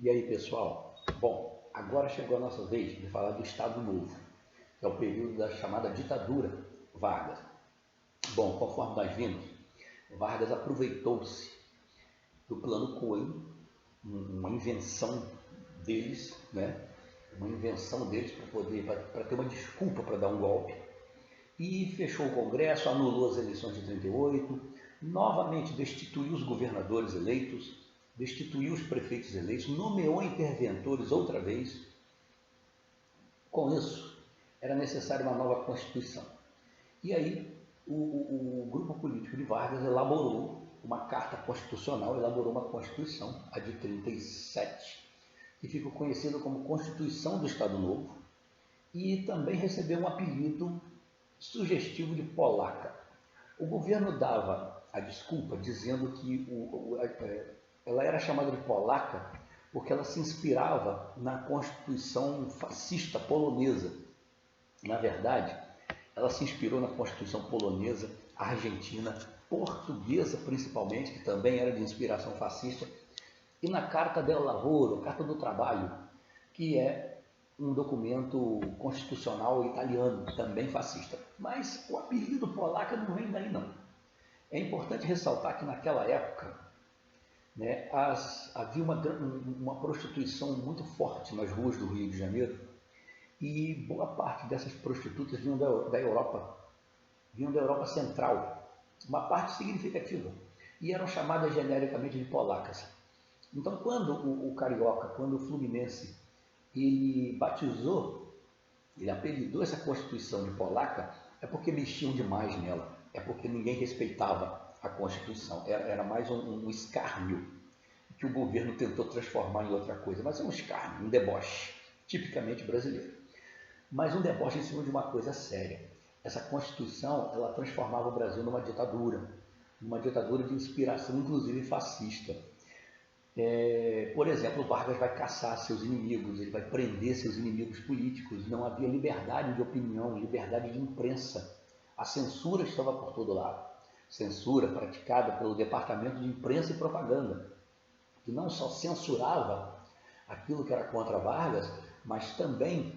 E aí, pessoal? Bom, agora chegou a nossa vez de falar do Estado Novo, que é o período da chamada ditadura Vargas. Bom, conforme nós vimos, Vargas aproveitou-se do plano Coelho, uma invenção deles, né? Uma invenção deles para ter uma desculpa para dar um golpe, e fechou o Congresso, anulou as eleições de 38, novamente destituiu os governadores eleitos, destituiu os prefeitos eleitos, nomeou interventores outra vez. Com isso, era necessária uma nova Constituição. E aí, o grupo político de Vargas elaborou uma carta constitucional, elaborou uma Constituição, a de 37, que ficou conhecida como Constituição do Estado Novo, e também recebeu um apelido sugestivo de polaca. O governo dava a desculpa dizendo que ela era chamada de polaca porque ela se inspirava na Constituição fascista polonesa. Na verdade, ela se inspirou na Constituição polonesa, argentina, portuguesa principalmente, que também era de inspiração fascista, e na Carta del Lavoro, Carta do Trabalho, que é um documento constitucional italiano, também fascista. Mas o apelido polaca não vem daí, não. É importante ressaltar que naquela época, né, havia uma prostituição muito forte nas ruas do Rio de Janeiro, e boa parte dessas prostitutas vinham da Europa, vinham da Europa Central, uma parte significativa, e eram chamadas genericamente de polacas. Então, quando o carioca, quando o fluminense, ele batizou, ele apelidou essa Constituição de polaca, é porque mexiam demais nela, é porque ninguém respeitava a Constituição, era mais um escárnio que o governo tentou transformar em outra coisa, mas é um escárnio, um deboche, tipicamente brasileiro. Mas um deboche em cima de uma coisa séria. Essa Constituição, ela transformava o Brasil numa ditadura de inspiração, inclusive fascista. Por exemplo, Vargas vai caçar seus inimigos, ele vai prender seus inimigos políticos, não havia liberdade de opinião, liberdade de imprensa. A censura estava por todo lado. Censura praticada pelo Departamento de Imprensa e Propaganda, que não só censurava aquilo que era contra Vargas, mas também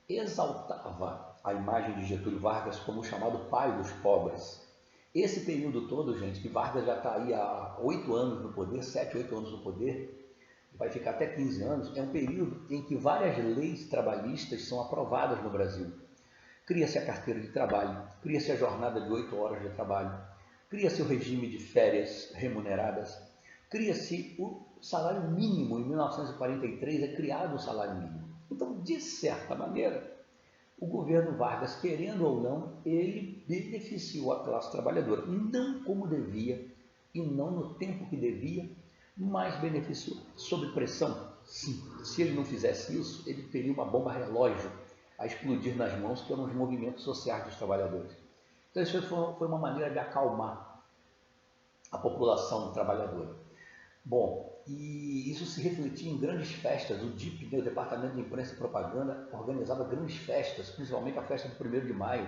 exaltava a imagem de Getúlio Vargas como o chamado pai dos pobres. Esse período todo, gente, que Vargas já está aí há 8 anos no poder, 7, 8 anos no poder, vai ficar até 15 anos, é um período em que várias leis trabalhistas são aprovadas no Brasil. Cria-se a carteira de trabalho, cria-se a jornada de 8 horas de trabalho, cria-se o regime de férias remuneradas, cria-se o salário mínimo. Em 1943 é criado o salário mínimo. Então, de certa maneira, o governo Vargas, querendo ou não, ele beneficiou a classe trabalhadora, não como devia e não no tempo que devia, mas beneficiou. Sob pressão, sim. Se ele não fizesse isso, ele teria uma bomba relógio a explodir nas mãos, que eram os movimentos sociais dos trabalhadores. Então isso foi uma maneira de acalmar a população trabalhadora. Bom, e isso se refletia em grandes festas. O DIP, o Departamento de Imprensa e Propaganda, organizava grandes festas, principalmente a festa do 1º de maio,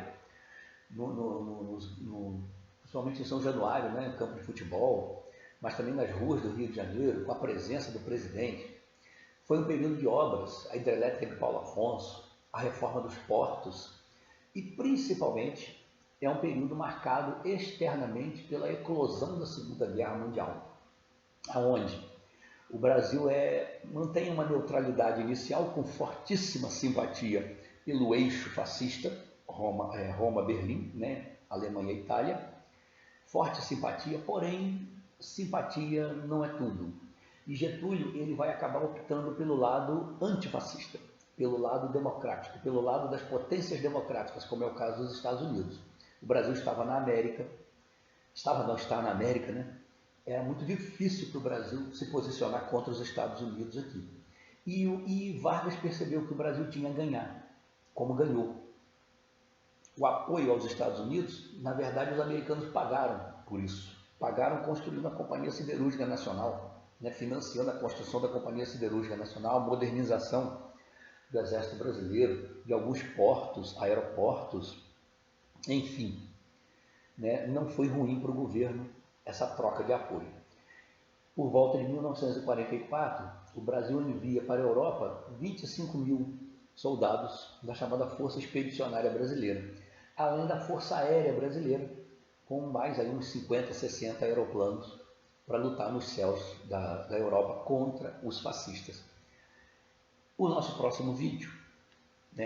principalmente em São Januário, né, no campo de futebol, mas também nas ruas do Rio de Janeiro, com a presença do presidente. Foi um período de obras, a hidrelétrica de Paulo Afonso, a reforma dos portos, e principalmente é um período marcado externamente pela eclosão da Segunda Guerra Mundial, aonde o Brasil mantém uma neutralidade inicial com fortíssima simpatia pelo eixo fascista, Roma-Berlim, né? Alemanha e Itália, forte simpatia, porém simpatia não é tudo. E Getúlio ele vai acabar optando pelo lado antifascista, pelo lado democrático, pelo lado das potências democráticas, como é o caso dos Estados Unidos. O Brasil estava na América, está na América, né? Era muito difícil para o Brasil se posicionar contra os Estados Unidos aqui. E Vargas percebeu que o Brasil tinha a ganhar, como ganhou. O apoio aos Estados Unidos, na verdade, os americanos pagaram por isso. Pagaram construindo a Companhia Siderúrgica Nacional, né, financiando a construção da Companhia Siderúrgica Nacional, a modernização do Exército Brasileiro, de alguns portos, aeroportos, enfim. Né, não foi ruim para o governo essa troca de apoio. Por volta de 1944, o Brasil envia para a Europa 25 mil soldados da chamada Força Expedicionária Brasileira, além da Força Aérea Brasileira, com mais aí uns 50, 60 aeroplanos para lutar nos céus da Europa contra os fascistas. O nosso próximo vídeo,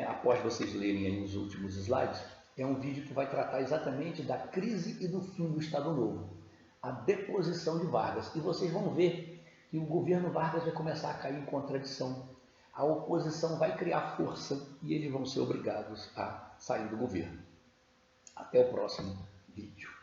após vocês lerem aí os últimos slides, é um vídeo que vai tratar exatamente da crise e do fim do Estado Novo, a deposição de Vargas. E vocês vão ver que o governo Vargas vai começar a cair em contradição. A oposição vai criar força e eles vão ser obrigados a sair do governo. Até o próximo vídeo.